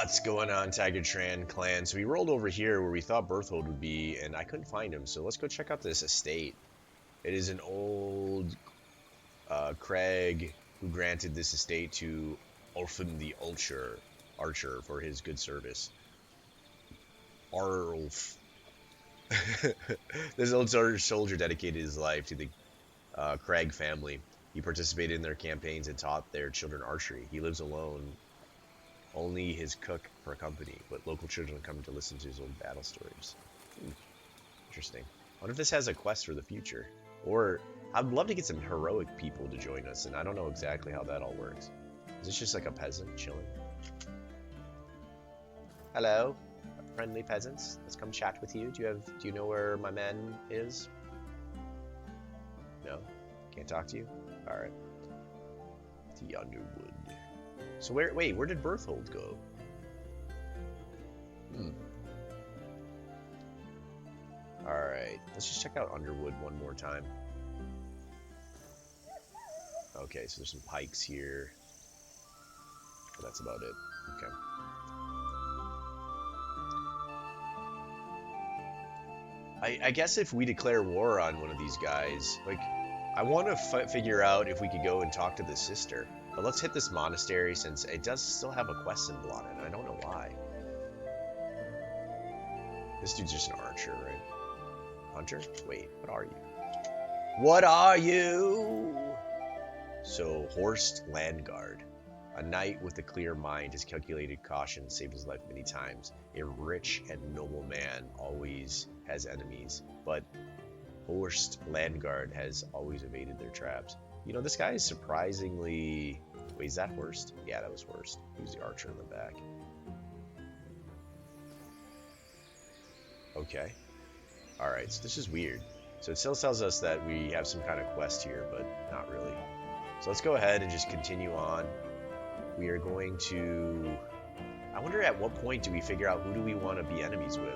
What's going on, Tiger Tran clan? So we rolled over here where we thought Berthold would be, and I couldn't find him. So let's go check out this estate. It is an old Craig who granted this estate to Orphan the Archer for his good service. Arlf. This old soldier dedicated his life to the Craig family. He participated in their campaigns and taught their children archery. He lives alone. Only his cook for company, but local children come to listen to his old battle stories. Interesting. I wonder if this has a quest for the future. Or, I'd love to get some heroic people to join us, and I don't know exactly how that all works. Is this just like a peasant chilling? Hello, friendly peasants. Let's come chat with you. Do you know where my man is? No? Can't talk to you? Alright. The Underwood. So where did Berthold go? Alright, let's just check out Underwood one more time. Okay, so there's some pikes here. But that's about it. Okay. I guess if we declare war on one of these guys, like, I want to figure out if we could go and talk to the sister. But let's hit this monastery since it does still have a quest symbol on it, and I don't know why. This dude's just an archer, right? Hunter? Wait, what are you? What are you? So, Horst Landguard. A knight with a clear mind, his calculated caution saved his life many times. A rich and noble man always has enemies, but Horst Landguard has always evaded their traps. You know, this guy is surprisingly... Wait, is that Horst? Yeah, that was Horst. He was the archer in the back. Okay. Alright, so this is weird. So it still tells us that we have some kind of quest here, but not really. So let's go ahead and just continue on. We are going to... I wonder at what point do we figure out who do we want to be enemies with?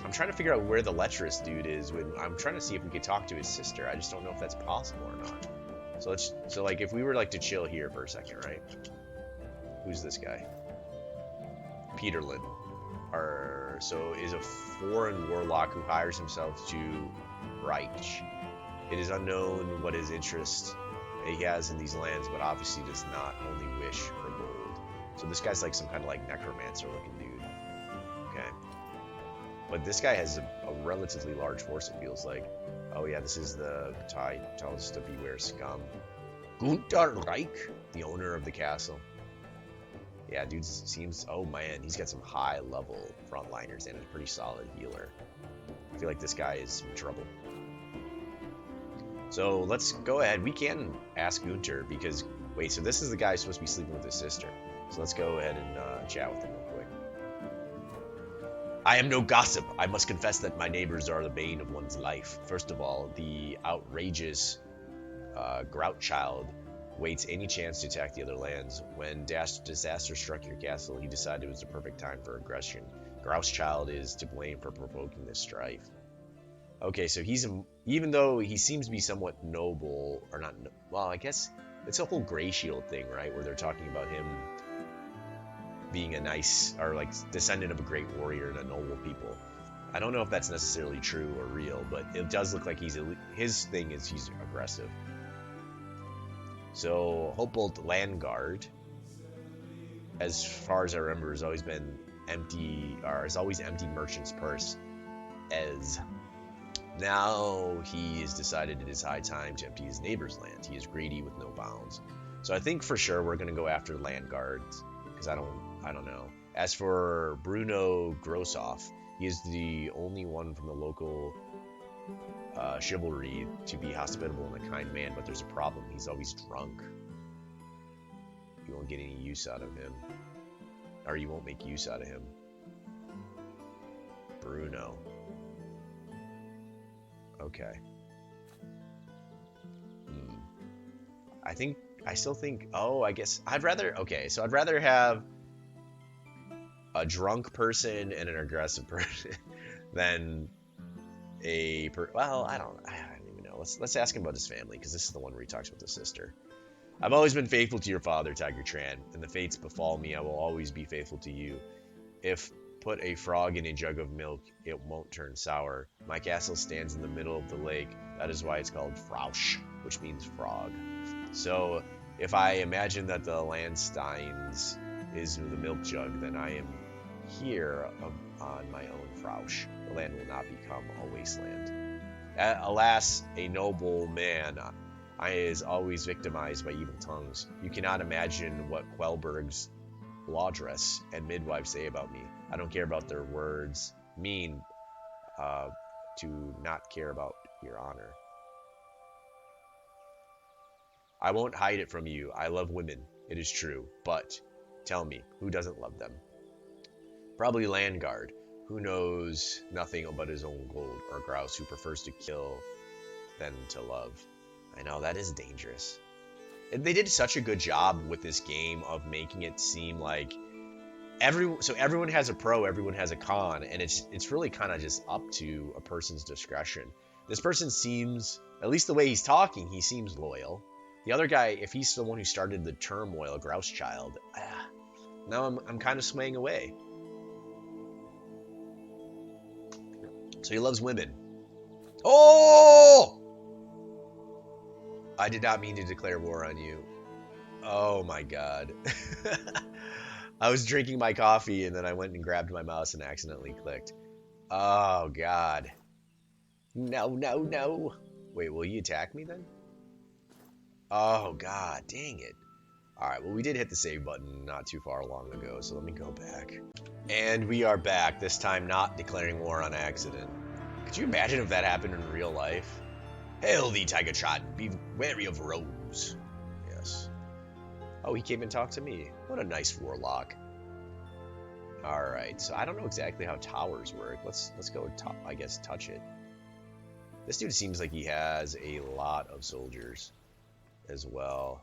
I'm trying to figure out where the lecherous dude is. I'm trying to see if we could talk to his sister. I just don't know if that's possible or not. So like if we were like to chill here for a second, right? Who's this guy? Peterlin. So is a foreign warlock who hires himself to Reich. It is unknown what his interest he has in these lands, but obviously does not only wish for gold. So this guy's like some kind of like necromancer looking dude. Okay. But this guy has a relatively large force, it feels like. Oh yeah, this is the tells us to beware scum. Gunter Reich, the owner of the castle. Yeah, dude seems... Oh man, he's got some high level frontliners and a pretty solid healer. I feel like this guy is in trouble. So let's go ahead. We can ask Gunter because... Wait, so this is the guy who's supposed to be sleeping with his sister. So let's go ahead and chat with him real quick. I am no gossip. I must confess that my neighbors are the bane of one's life. First of all, the outrageous Grout Child waits any chance to attack the other lands. When disaster struck your castle, he decided it was the perfect time for aggression. Grouse Child is to blame for provoking this strife. Okay, so even though he seems to be somewhat noble, or not, well, I guess it's a whole Grey Shield thing, right? Where they're talking about him being a nice, or like descendant of a great warrior and a noble people. I don't know if that's necessarily true or real, but it does look like his thing is he's aggressive. So Hoppold Landguard, as far as I remember, has always been empty, or has always emptied merchant's purse. As now he has decided it is high time to empty his neighbor's land. He is greedy with no bounds. So I think for sure we're gonna go after Landguards, because I don't know. As for Bruno Grossoff, he is the only one from the local chivalry to be hospitable and a kind man, but there's a problem. He's always drunk. You won't get any use out of him. Or you won't make use out of him. Bruno. Okay. I still think, oh, I guess, I'd rather have a drunk person and an aggressive person than well, I don't even know. Let's ask him about his family, because this is the one where he talks about the sister. I've always been faithful to your father, Tiger Tran, and the fates befall me, I will always be faithful to you. If put a frog in a jug of milk, it won't turn sour. My castle stands in the middle of the lake. That is why it's called Frausch, which means frog. So, if I imagine that the Landsteins is the milk jug, then I am here on my own Frausch. The land will not become a wasteland. Alas, a noble man is always victimized by evil tongues. You cannot imagine what Quellburg's laundress and midwife say about me. I don't care about their words. Mean to not care about your honor. I won't hide it from you. I love women. It is true. But tell me, who doesn't love them? Probably Landguard, who knows nothing but his own gold, or Grouse, who prefers to kill than to love. I know, that is dangerous. And they did such a good job with this game of making it seem like everyone has a pro, everyone has a con, and it's really kind of just up to a person's discretion. This person seems, at least the way he's talking, he seems loyal. The other guy, if he's the one who started the turmoil, Grouse Child, now I'm kind of swaying away. So he loves women. Oh! I did not mean to declare war on you. Oh my god. I was drinking my coffee and then I went and grabbed my mouse and accidentally clicked. Oh god. No, no, no. Wait, will you attack me then? Oh god, dang it. Alright, well we did hit the save button not too far long ago, so let me go back. And we are back, this time not declaring war on accident. Could you imagine if that happened in real life? Hail thee, Tiger Tran, be wary of Rose. Yes. Oh, he came and talked to me. What a nice warlock. Alright, so I don't know exactly how towers work. Let's go, I guess, touch it. This dude seems like he has a lot of soldiers as well.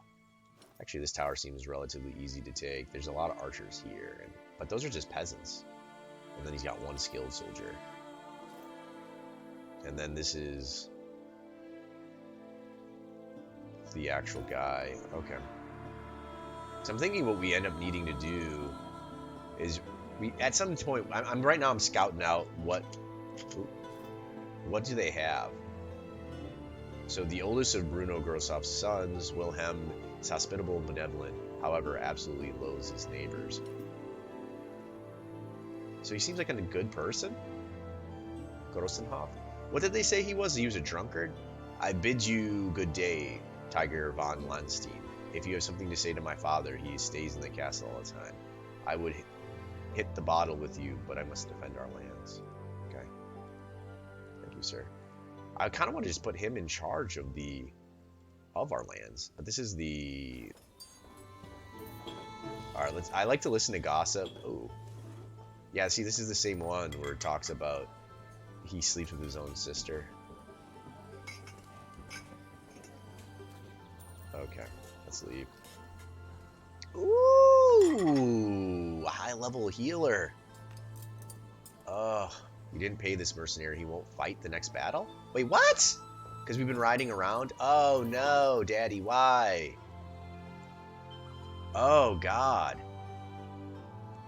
Actually, this tower seems relatively easy to take. There's a lot of archers here, but those are just peasants. And then he's got one skilled soldier. And then this is the actual guy. Okay. So I'm thinking what we end up needing to do is at some point, right now I'm scouting out what do they have. So the oldest of Bruno Grosshoff's sons, Wilhelm, is hospitable and benevolent, however, absolutely loathes his neighbors. So he seems like a good person? Grossenhoff? What did they say he was? He was a drunkard? I bid you good day, Tiger von Landstein. If you have something to say to my father, he stays in the castle all the time. I would hit the bottle with you, but I must defend our lands. Okay. Thank you, sir. I kind of want to just put him in charge of our lands. But this is the... Alright, I like to listen to gossip. Oh. Yeah, see, this is the same one where it talks about he sleeps with his own sister. Okay, let's leave. Ooh, a high-level healer. Ugh, we didn't pay this mercenary. He won't fight the next battle? Wait, what? Because we've been riding around? Oh, no, Daddy, why? Oh, God.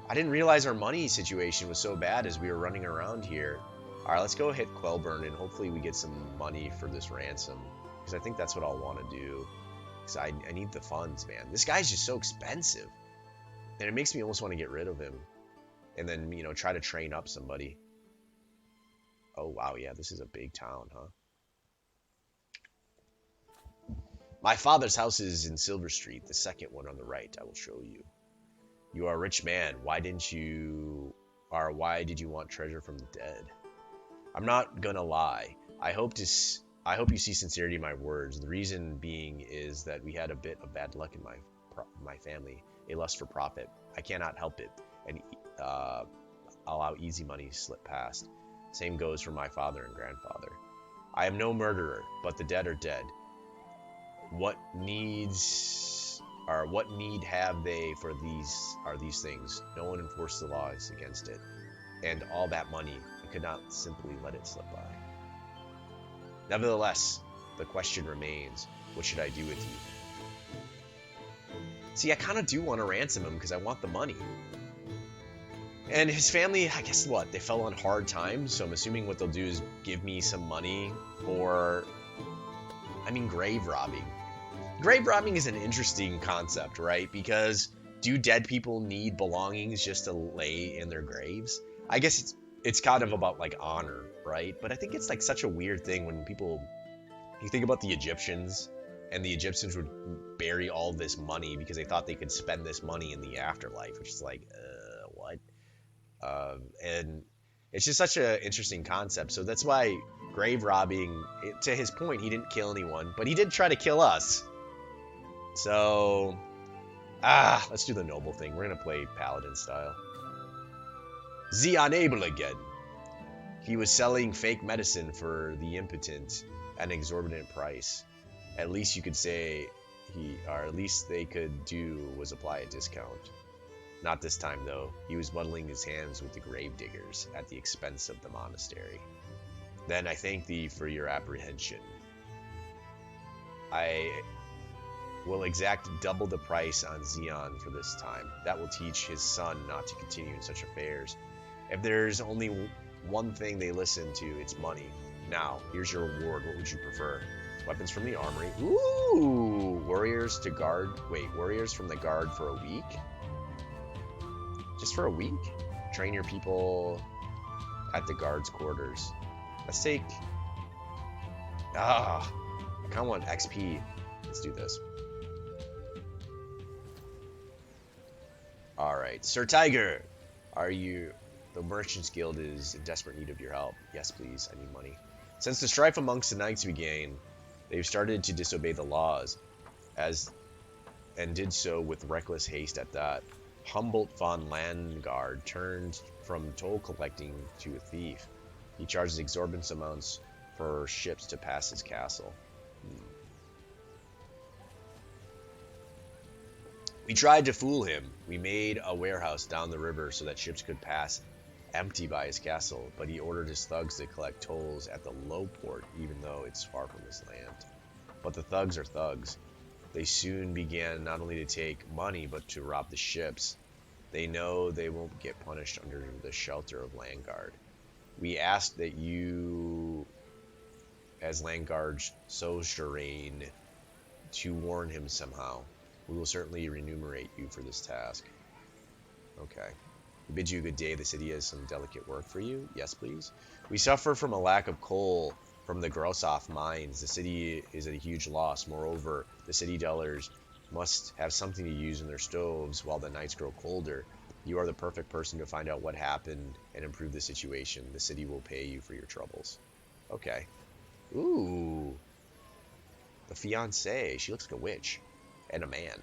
I didn't realize our money situation was so bad as we were running around here. Alright, let's go hit Quellburg and hopefully we get some money for this ransom. Because I think that's what I'll want to do. Because I need the funds, man. This guy's just so expensive. And it makes me almost want to get rid of him. And then, you know, try to train up somebody. Oh, wow, yeah, this is a big town, huh? My father's house is in Silver Street, the second one on the right. I will show you. You are a rich man. Why did you want treasure from the dead? I'm not gonna lie. I hope you see sincerity in my words. The reason being is that we had a bit of bad luck in my family, a lust for profit. I cannot help it, and allow easy money to slip past. Same goes for my father and grandfather. I am no murderer, but the dead are dead. What need have they for these things? No one enforced the laws against it, and all that money, I could not simply let it slip by. Nevertheless, the question remains, what should I do with you? See, I kind of do want to ransom him because I want the money. And his family, I guess what? They fell on hard times, so I'm assuming what they'll do is give me some money for, grave robbing. Grave robbing is an interesting concept, right? Because do dead people need belongings just to lay in their graves? I guess it's kind of about like honor, right? But I think it's like such a weird thing when people, you think about the Egyptians, and the Egyptians would bury all this money because they thought they could spend this money in the afterlife, which is like, what? And it's just such an interesting concept. So that's why grave robbing, to his point, he didn't kill anyone, but he did try to kill us. So, let's do the noble thing. We're going to play paladin style. The unable again. He was selling fake medicine for the impotent at an exorbitant price. At least you could say at least they could do was apply a discount. Not this time, though. He was muddling his hands with the grave diggers at the expense of the monastery. Then I thank thee for your apprehension. I will exact double the price on Xeon for this time. That will teach his son not to continue in such affairs. If there's only one thing they listen to, it's money. Now, here's your reward. What would you prefer? Weapons from the armory. Ooh! Warriors to guard. Wait, warriors from the guard for a week? Just for a week? Train your people at the guard's quarters. Let's take... I kind of want XP. Let's do this. Alright. Sir Tiger! Are you... The Merchants Guild is in desperate need of your help. Yes, please. I need money. Since the strife amongst the knights began, they've started to disobey the laws, and did so with reckless haste at that. Humboldt von Landgard turned from toll collecting to a thief. He charges exorbitant amounts for ships to pass his castle. We tried to fool him. We made a warehouse down the river so that ships could pass empty by his castle, but he ordered his thugs to collect tolls at the low port, even though it's far from his land. But the thugs are thugs. They soon began not only to take money, but to rob the ships. They know they won't get punished under the shelter of Landgard. We ask that you, as Landgard's suzerain, to warn him somehow. We will certainly remunerate you for this task. Okay. We bid you a good day. The city has some delicate work for you. Yes, please. We suffer from a lack of coal from the Grossoff mines. The city is at a huge loss. Moreover, the city dwellers must have something to use in their stoves while the nights grow colder. You are the perfect person to find out what happened and improve the situation. The city will pay you for your troubles. Okay. Ooh. The fiancée. She looks like a witch. And a man.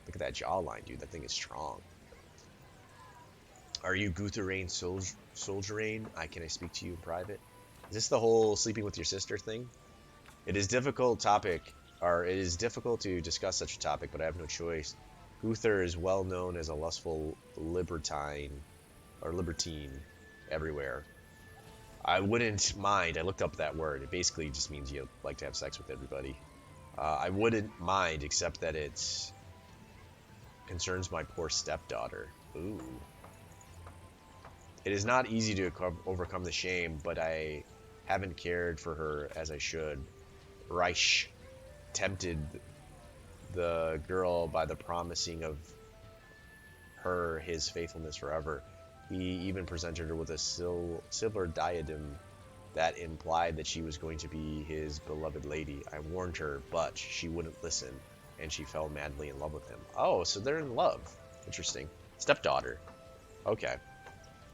Look at that jawline, dude. That thing is strong. Are you Gutherain Soldierain? Can I speak to you in private? Is this the whole sleeping with your sister thing? It is difficult to discuss such a topic, but I have no choice. Guther is well known as a lustful libertine everywhere. I wouldn't mind. I looked up that word. It basically just means you like to have sex with everybody. I wouldn't mind, except that it concerns my poor stepdaughter. Ooh. It is not easy to overcome the shame, but I haven't cared for her as I should. Reich tempted the girl by the promising of her his faithfulness forever. He even presented her with a silver diadem that implied that she was going to be his beloved lady. I warned her, but she wouldn't listen, and she fell madly in love with him. Oh, so they're in love. Interesting. Stepdaughter. Okay.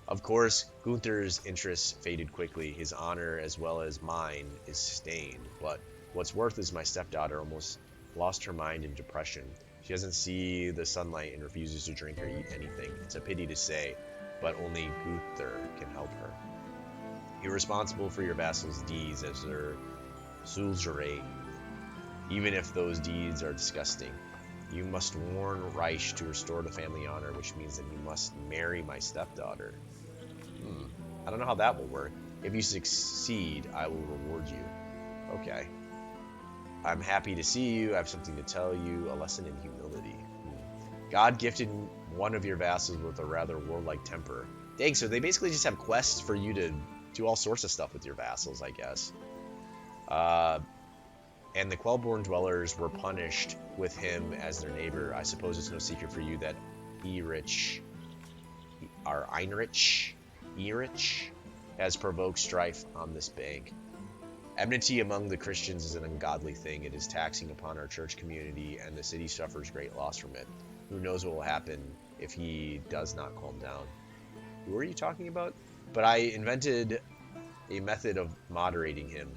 Of course, Gunther's interest faded quickly. His honor, as well as mine, is stained. But what's worse is my stepdaughter almost lost her mind in depression. She doesn't see the sunlight and refuses to drink or eat anything. It's a pity to say, but only Gunther can help her. You're responsible for your vassal's deeds as their suzerain, even if those deeds are disgusting. You must warn Reich to restore the family honor, which means that you must marry my stepdaughter. I don't know how that will work. If you succeed, I will reward you. Okay. I'm happy to see you. I have something to tell you. A lesson in humility. God gifted one of your vassals with a rather warlike temper. Dang, so they basically just have quests for you to do all sorts of stuff with your vassals, I guess. And the Quellburg dwellers were punished with him as their neighbor. I suppose it's no secret for you that Erich has provoked strife on this bank. Enmity among the Christians is an ungodly thing. It is taxing upon our church community, and the city suffers great loss from it. Who knows what will happen if he does not calm down? Who are you talking about? But I invented a method of moderating him.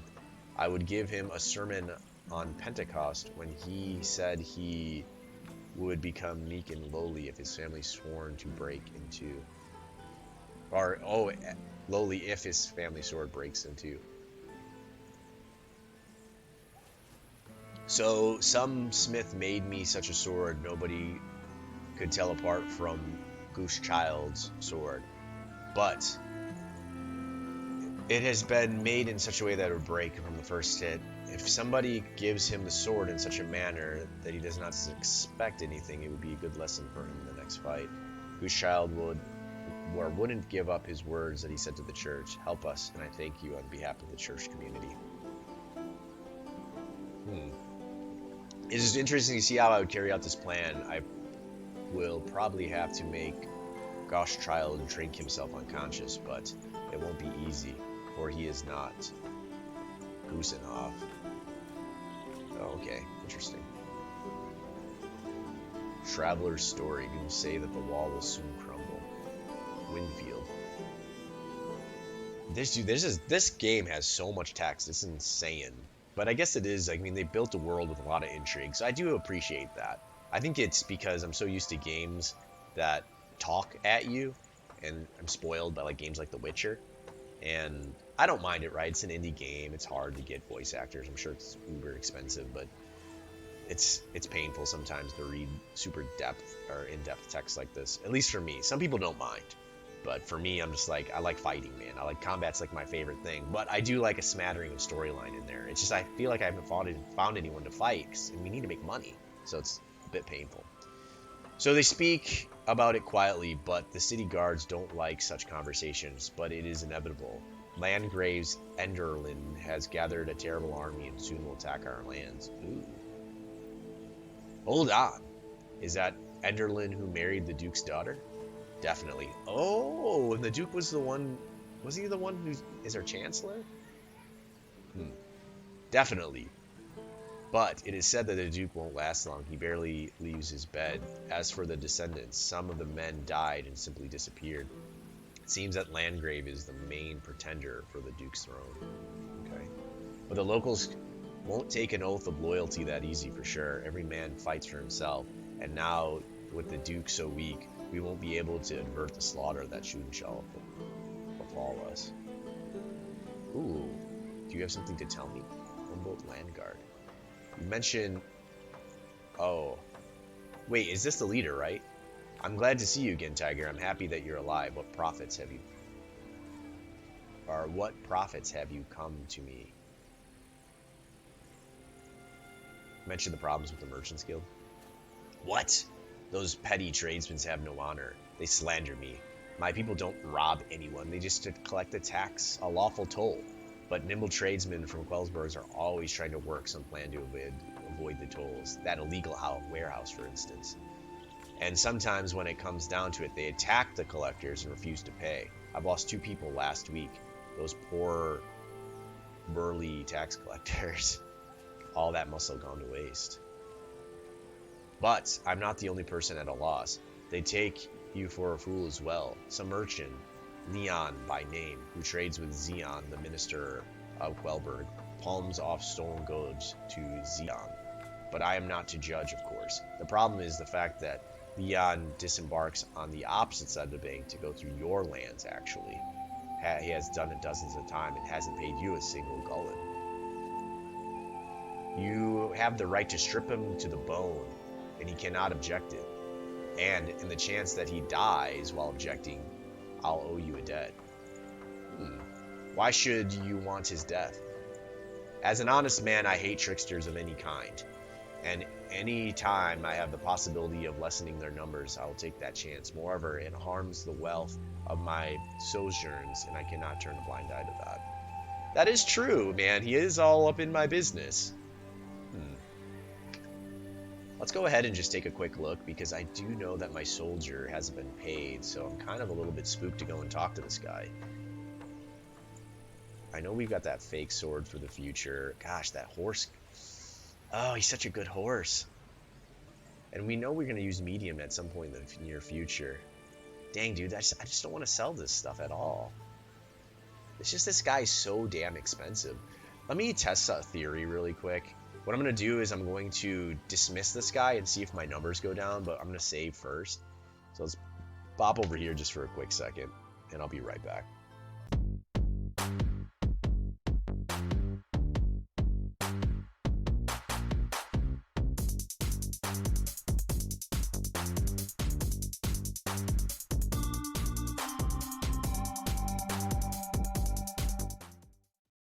I would give him a sermon on Pentecost when he said he would become meek and lowly if his family sworn to break into... lowly if his family sword breaks into... So some smith made me such a sword nobody could tell apart from Goose Child's sword. But it has been made in such a way that it would break from the first hit. If somebody gives him the sword in such a manner that he does not expect anything, it would be a good lesson for him in the next fight. Goose Child wouldn't give up his words that he said to the church. Help us, and I thank you on behalf of the church community. It is interesting to see how I would carry out this plan. I will probably have to make Gosh Child drink himself unconscious, but it won't be easy, for he is not goosing off. Oh, okay, interesting. Traveler's story. You say that the wall will soon crumble. Winfield. This game has so much text. It's insane. But I guess it is. I mean, they built a world with a lot of intrigue, so I do appreciate that. I think it's because I'm so used to games that talk at you, and I'm spoiled by like games like The Witcher, and I don't mind it, right? It's an indie game. It's hard to get voice actors. I'm sure it's uber expensive, but it's painful sometimes to read super depth or in-depth text like this. At least for me. Some people don't mind. But for me, I'm just like, I like fighting, man. I like combat's like my favorite thing. But I do like a smattering of storyline in there. It's just I feel like I haven't found anyone to fight, and we need to make money. So it's a bit painful. So they speak about it quietly, but the city guards don't like such conversations. But it is inevitable. Landgrave's Enderlin has gathered a terrible army and soon will attack our lands. Ooh. Hold on. Is that Enderlin who married the Duke's daughter? Definitely. Oh, and the Duke was the one... Was he the one who is our Chancellor? Definitely. But it is said that the Duke won't last long. He barely leaves his bed. As for the descendants, some of the men died and simply disappeared. It seems that Landgrave is the main pretender for the Duke's throne. Okay. But the locals won't take an oath of loyalty that easy for sure. Every man fights for himself. And now, with the Duke so weak, we won't be able to avert the slaughter that soon shall befall us. Ooh, do you have something to tell me? Humboldt Landguard. You mentioned... Oh. Wait, is this the leader, right? I'm glad to see you again, Tiger. I'm happy that you're alive. What profits have you... Or what profits have you come to me? Mention the problems with the Merchants Guild. What? Those petty tradesmen have no honor. They slander me. My people don't rob anyone. They just collect a tax, a lawful toll. But nimble tradesmen from Quellburg are always trying to work some plan to avoid the tolls. That illegal warehouse, for instance. And sometimes when it comes down to it, they attack the collectors and refuse to pay. I've lost 2 people last week. Those poor, burly tax collectors. All that must have gone to waste. But I'm not the only person at a loss. They take you for a fool as well. Some merchant, Leon by name, who trades with Zeon, the minister of Quellburg, palms off stolen goods to Zeon. But I am not to judge, of course. The problem is the fact that Leon disembarks on the opposite side of the bank to go through your lands, actually. He has done it dozens of times and hasn't paid you a single gullet. You have the right to strip him to the bone, and he cannot object it. And in the chance that he dies while objecting, I'll owe you a debt. Why should you want his death? As an honest man, I hate tricksters of any kind. And any time I have the possibility of lessening their numbers, I will take that chance. Moreover, it harms the wealth of my sojourns, and I cannot turn a blind eye to that. That is true, man. He is all up in my business. Hmm. Let's go ahead and just take a quick look, because I do know that my soldier hasn't been paid, so I'm kind of a little bit spooked to go and talk to this guy. I know we've got that fake sword for the future. Gosh, that horse. Oh, he's such a good horse. And we know we're going to use medium at some point in the near future. Dang, dude, I just don't want to sell this stuff at all. It's just this guy's so damn expensive. Let me test a theory really quick. What I'm going to do is I'm going to dismiss this guy and see if my numbers go down, but I'm going to save first. So let's bop over here just for a quick second, and I'll be right back.